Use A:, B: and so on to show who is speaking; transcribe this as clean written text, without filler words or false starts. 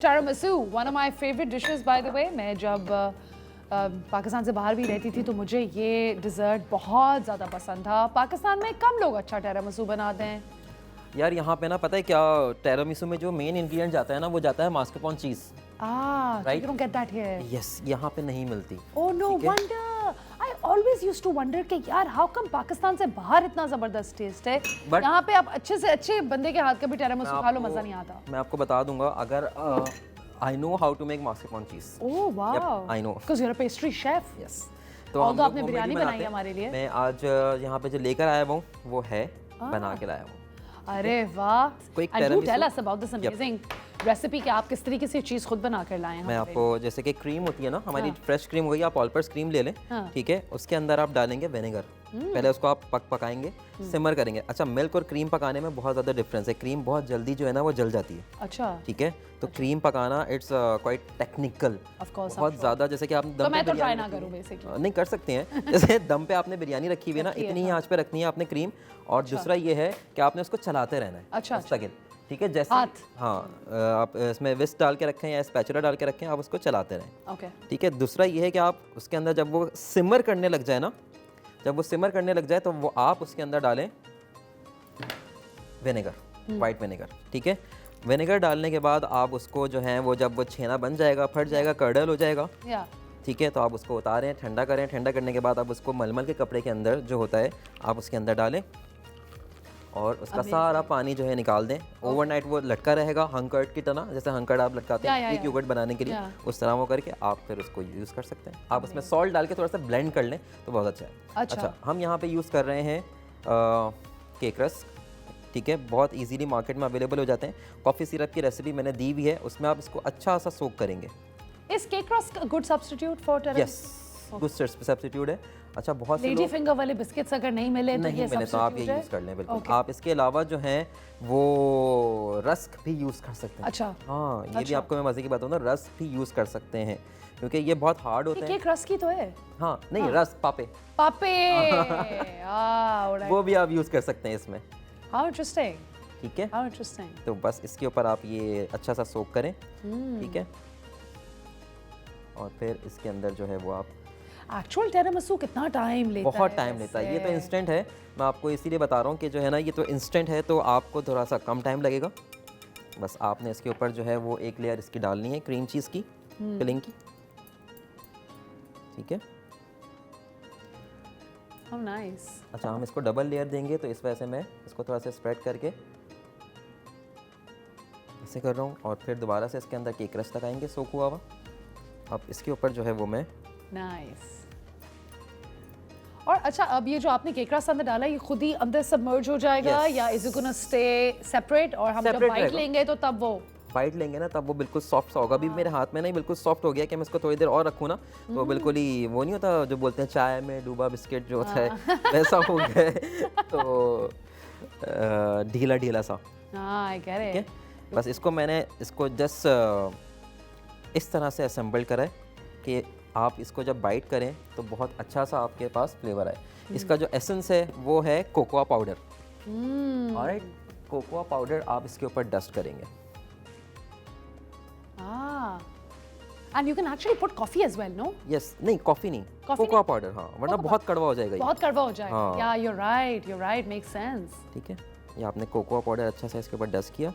A: tiramisu, one of my favorite dishes by the way. मैं जब पाकिस्तान से बाहर भी रहती थी तो मुझे ये डिज़र्ट बहुत ज़्यादा पसंद था। पाकिस्तान में कम लोग अच्छा tiramisu बनाते हैं।
B: यार यहाँ पे ना पता है क्या, टेरामिसू में जो मेन इंग्रेडिएंट जाता है ना वो जाता है मास्कारपोने चीज़।
A: Right? You don't get that here.
B: Yes, यहाँ पे नहीं मिलती।
A: Oh no wonder. I always used to wonder कि यार how come पाकिस्तान से बाहर इतना ज़बरदस्त टेस्ट है, यहाँ पे आप अच्छे से अच्छे बंदे के हाथ का भी tiramisu खा लो मज़ा नहीं आता।
B: मैं आपको बता दूंगा, अगर I know how to make mascarpone cheese.
A: Oh wow.
B: Yep, I know.
A: Because you're a pastry chef.
B: Yes.
A: तो हम आपने बिरयानी बनाई हमारे लिए।
B: मैं आज यहाँ पे जो लेकर आया हूँ वो है बना के लाया हूँ।
A: अरे वाह।
B: And
A: do tell us about this amazing recipe कि आप किस तरीके से चीज़ खुद बना कर लाए हैं।
B: मैं आपको जैसे कि क्रीम होती है ना हमारी, फ्रेश क्रीम हो गई, आप ऑल पर्पस क्रीम ले लें, ठीक है। उसके अंदर आप डालेंगे विनेगर, पहले उसको आप पकाएंगे, सिमर करेंगे। अच्छा, मिल्क और क्रीम पकाने में बहुत ज़्यादा डिफरेंस है। क्रीम बहुत जल्दी जो है ना वो जल जाती है।
A: अच्छा,
B: ठीक है। तो क्रीम पकाना इट्स क्वाइट टेक्निकल, बहुत ज़्यादा। जैसे कि आप दम
A: तो मैं
B: पे
A: तो ट्राई ना करूं बेसिकली।
B: नहीं कर सकते हैं। जैसे दम पे आपने बिरयानी रखी हुई है ना, इतनी ही आंच पे रखनी है आपने क्रीम। और दूसरा ये है कि आपने उसको चलाते रहना है।
A: अच्छा,
B: ठीक है। जैसे हाँ, आप इसमें विस्क डाल के रखें या स्पैचुला डाल के रखें, आप उसको चलाते रहें।
A: ओके,
B: ठीक है। दूसरा ये है कि आप उसके अंदर जब वो सिमर करने लग जाए ना, जब वो सिमर करने लग जाए तो वो आप उसके अंदर डालें विनेगर, वाइट विनेगर। ठीक है। विनेगर डालने के बाद आप उसको जो है वो जब वो छेना बन जाएगा, फट जाएगा, कर्डल हो जाएगा, ठीक है, तो आप उसको उतारें, ठंडा करें। ठंडा करने के बाद आप उसको मलमल के कपड़े के अंदर जो होता है आप उसके अंदर डालें और उसका सारा पानी जो है निकाल दें। ओवरनाइट वो लटका रहेगा हंकर्ट की तरह, जैसे हंकर्ट आप लटकाते हैं एक योगर्ट बनाने के लिए, उस तरह वो करके आप फिर उसको यूज़ कर सकते हैं। आप उसमें सॉल्ट डाल के थोड़ा सा ब्लेंड कर लें तो बहुत अच्छा है। अच्छा, हम यहाँ पे यूज़ कर रहे हैं केक रस्क, ठीक है। बहुत इजीली मार्केट में अवेलेबल हो जाते हैं। कॉफ़ी सिरप की रेसिपी मैंने दी हुई है, उसमें आप इसको अच्छा सा सोक करेंगे।
A: Is cake rusk good substitute for tiramisu?
B: Yes, good substitute है। अच्छा, बहुत से
A: लेडी फिंगर वाले बिस्किट्स अगर नहीं मिले तो ये
B: तो आप ये यूज़ कर लें। बिल्कुल। आप इसके अलावा जो है वो रस्क भी यूज़ कर सकते हैं। अच्छा, हाँ, ये भी आपको मैं मज़े की बात बताऊँ ना, रस्क भी यूज़ कर सकते हैं क्योंकि ये बहुत हार्ड होते हैं।
A: केक रस्क ही तो है।
B: हाँ, नहीं, रस्क पापे वो भी आप यूज़ कर सकते हैं इसमें।
A: How interesting.
B: ठीक है,
A: हाउ इंटरेस्टिंग।
B: तो बस इसके ऊपर आप ये अच्छा सा सोक करें, ठीक है। और फिर इसके अंदर जो है वो आप
A: एक्चुअल tiramisu कितना टाइम लेता है?
B: बहुत टाइम लेता है। ये तो इंस्टेंट है, मैं आपको इसीलिए बता रहा हूँ कि जो है ना ये तो इंस्टेंट है, तो आपको थोड़ा सा कम टाइम लगेगा। बस आपने इसके ऊपर जो है वो एक लेयर इसकी डालनी है क्रीम चीज़ की, फिलिंग की, ठीक है।
A: How nice.
B: अच्छा, हम इसको डबल लेयर देंगे तो इस वजह से मैं इसको थोड़ा सा स्प्रेड करके ऐसे कर रहा हूँ और फिर दोबारा से इसके अंदर केक रस लगाएंगे सोक हुआ हुआ। अब इसके ऊपर जो है वो मैं
A: नाइस। और अच्छा, अब ये जो आपने केक रस अंदर डाला ये खुद ही अंदर सबमर्ज हो जाएगा या is it gonna stay separate? और हम जब बाइट लेंगे तो तब वो
B: बाइट लेंगे ना तब वो बिल्कुल सॉफ्ट सा होगा। अभी मेरे हाथ में नहीं बिल्कुल सॉफ्ट हो गया कि मैं इसको थोड़ी देर और रखूँ ना तो बिल्कुल ही वो नहीं होता जो बोलते हैं चाय में डूबा बिस्किट जो होता है वैसा हो गया है, तो ढीला ढीला सा।
A: I get it.
B: बस इसको मैंने इसको जस्ट इस तरह से असेंबल करा है कि आप इसको जब बाइट करें तो बहुत अच्छा सा आपके पास फ्लेवर आए। इसका जो एसेंस है वो है cocoa powder. Alright, cocoa powder आप इसके ऊपर डस्ट करेंगे।
A: And you can actually put coffee as well, no?
B: Yes, नहीं कॉफी नहीं, कोकोआ पाउडर। हाँ, वरना बहुत कड़वा हो जाएगा।
A: बहुत कड़वा हो जाएगा। Yeah, you're right, makes sense.
B: ठीक है, ये आपने कोकोआ पाउडर अच्छा सा इसके ऊपर डस्ट किया।